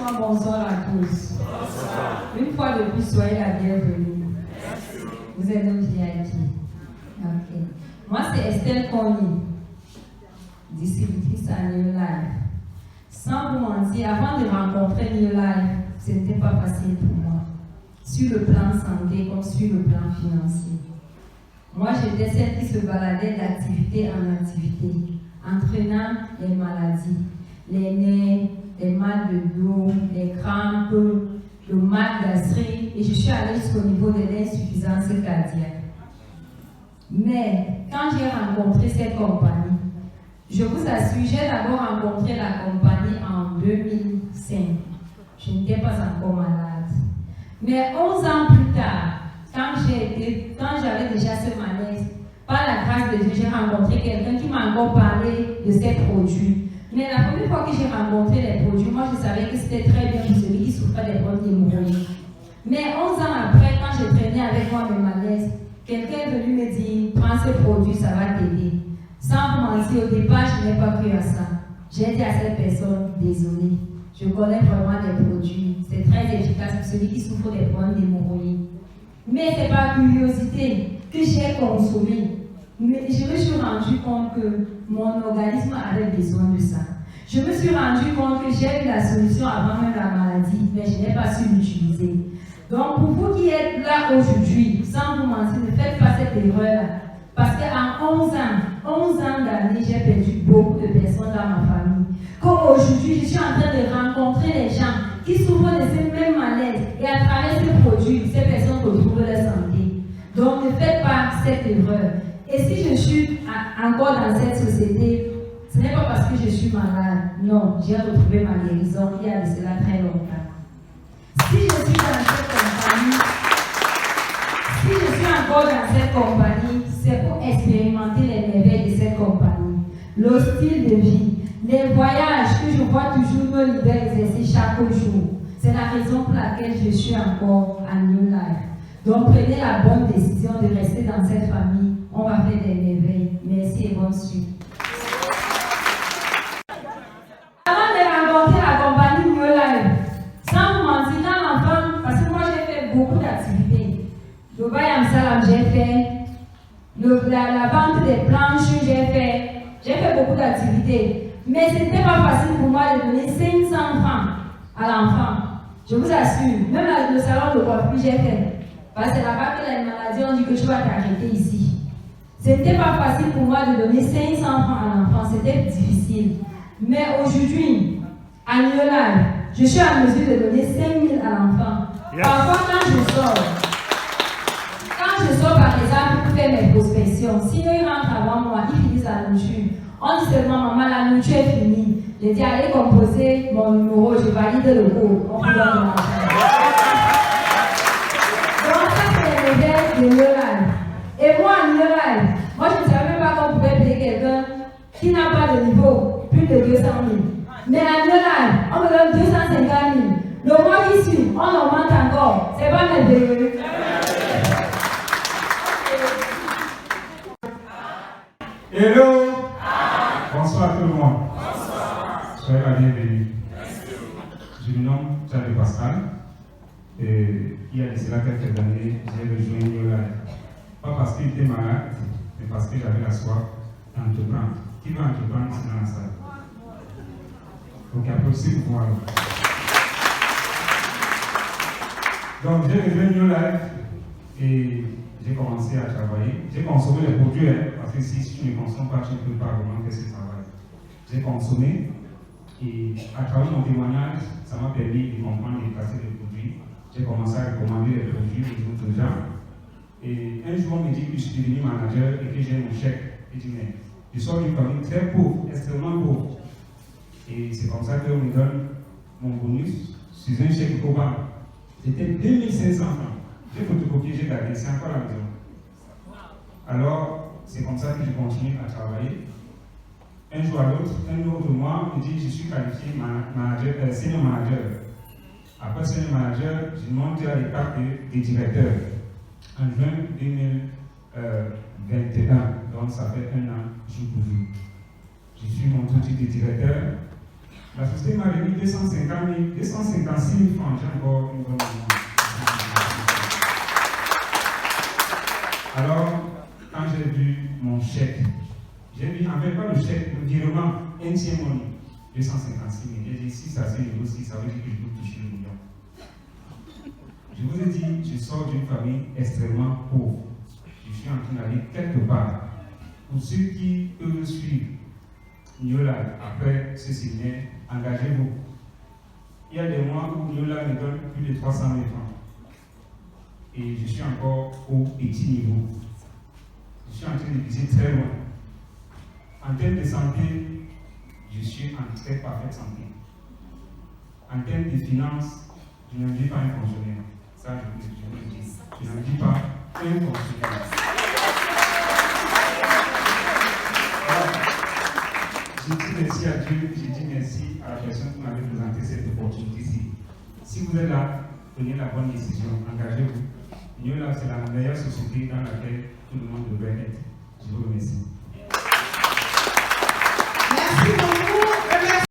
vraiment bonsoir à tous. Bonsoir. Une fois de plus, soyez la bienvenue. Vous êtes nos VIP. Ok. Moi, c'est Estelle Conny, distributrice à New Life. Sans vous mentir, avant de rencontrer New Life, ce n'était pas facile pour moi, sur le plan santé comme sur le plan financier. Moi, j'étais celle qui se baladait d'activité en activité, entraînant les maladies, les nerfs, les mal de dos, les crampes, le mal gastrique, et je suis allée jusqu'au niveau de l'insuffisance cardiaque. Mais quand j'ai rencontré cette compagnie, je vous assure, j'ai d'abord rencontré la compagnie en 2005. Je n'étais pas encore malade. Mais 11 ans plus tard, quand j'avais déjà ce malaise, par la grâce de Dieu, j'ai rencontré quelqu'un qui m'a encore parlé de ces produits. Mais la première fois que j'ai rencontré les produits, moi je savais que c'était très bien pour celui qui souffrait des problèmes d'hémorroïdes. Mais 11 ans après, quand j'ai traîné avec moi mes malaises, quelqu'un est venu me dire, prends ce produit, ça va t'aider. Sans vous mentir, au départ, je n'ai pas cru à ça. J'ai dit à cette personne, désolé, je connais vraiment des produits, c'est très efficace pour celui qui souffre des problèmes d'hémorroïdes. Mais c'est par curiosité que j'ai consommé. Mais je me suis rendu compte que mon organisme avait besoin de ça. Je me suis rendu compte que j'ai eu la solution avant même la maladie, mais je n'ai pas su l'utiliser. Donc pour vous qui êtes là aujourd'hui, sans vous mentir, ne faites pas cette erreur-là. Parce qu'en 11 ans d'années, j'ai perdu beaucoup de personnes dans ma famille. Comme aujourd'hui, je suis en train de rencontrer les gens qui souffrent de ces mêmes malaises. Et à travers ces produits, ces personnes retrouvent leur santé. Donc ne faites pas cette erreur. Et si je suis encore dans cette société, ce n'est pas parce que je suis malade. Non, j'ai retrouvé ma guérison il y a de cela très longtemps. Si je suis dans cette compagnie, si je suis encore dans cette compagnie, c'est pour expérimenter les merveilles de cette compagnie, le style de vie, les voyages que je vois toujours nos leaders exercer chaque jour. C'est la raison pour laquelle je suis encore à New Life. Donc prenez la bonne décision de rester dans cette famille. On va faire des merveilles. Merci et bonne suite. Avant de rencontrer la compagnie New Life, sans vous mentir, quand l'enfant, parce que moi j'ai fait beaucoup d'activités. Le Bayam Salam, j'ai fait. La vente des planches, j'ai fait beaucoup d'activités. Mais ce n'était pas facile pour moi de donner 500 francs à l'enfant. Je vous assure, même le salon de coiffure, j'ai fait. Parce que c'est là-bas que les maladies ont dit que tu vas t'arrêter ici. Ce n'était pas facile pour moi de donner 500 francs à l'enfant, c'était difficile. Mais aujourd'hui, à New Life, je suis en mesure de donner 5 000 à l'enfant. Yes. Parfois, quand je sors par exemple pour faire mes prospections, si ils rentrent avant moi, ils finissent la nourriture. On dit seulement, maman, la nourriture est finie. Je dis, allez composer mon numéro, je valide le code. On peut donner l'argent. Donc, ça, c'est les modèles de New Life. Et moi, à New Life, moi, je ne savais même pas qu'on pouvait payer quelqu'un qui n'a pas de niveau, plus de 200 000. Mais à New Life, on me donne 250 000. Le mois qui suit, on augmente encore. C'est pas merveilleux. Hello! Bonsoir tout le monde. Bonsoir. Soyez la bienvenue. Je me nomme Charles Pascal. Et il y a de cela quelques années, j'ai rejoint New Life. Pas parce qu'il était malade, mais parce que j'avais la soif d'entreprendre. Qui va entreprendre ici dans la salle? Donc applaudissez pour moi. Donc j'ai rejoint New Life et j'ai commencé à travailler. J'ai consommé les produits, parce que si tu ne consommes pas, tu ne peux pas vraiment faire ce travail. J'ai consommé et à travers mon témoignage, ça m'a permis de comprendre et de passer les produits. J'ai commencé à recommander les produits aux autres gens. Et un jour, on me dit que je suis devenu manager et que j'ai mon chèque. Je dis, mais je sors d'une famille très pauvre, extrêmement pauvre. Et c'est comme ça qu'on me donne mon bonus sur un chèque de Coban. C'était 2500 francs. J'ai photocopié, j'ai gardé, c'est encore la maison. Alors, c'est comme ça que je continue à travailler. Un jour à l'autre, un autre mois me dit je suis qualifié senior manager. Après senior manager, je monte à l'étape des directeurs en juin 2021. Donc ça fait un an jour pour jour. Je suis monté au titre de directeur. La société m'a remis 256 000 francs. J'ai encore une bonne maison. Alors, quand j'ai vu mon chèque, j'ai vu, en fait, pas le chèque, le virement, NTM Money, 256 000. J'ai dit, si ça se négocie, ça veut dire que je dois toucher le million. Je vous ai dit, je sors d'une famille extrêmement pauvre. Je suis en train d'aller quelque part. Pour ceux qui peuvent suivre New Life après ce séminaire, engagez-vous. Il y a des mois où New Life me donne plus de 300 000 francs. Et je suis encore au petit niveau. Je suis en train de viser très loin. En termes de santé, je suis en très parfaite santé. En termes de finances, je ne dis pas un fonctionnaire. Ça, je vous le dis. Je ne dis pas un fonctionnaire. Je dis merci à Dieu, je dis merci à la personne qui m'avait présenté cette opportunité-ci. Si vous êtes là, prenez la bonne décision, engagez-vous. New Life, c'est la meilleure société dans laquelle tout le monde devrait être. Je vous remercie.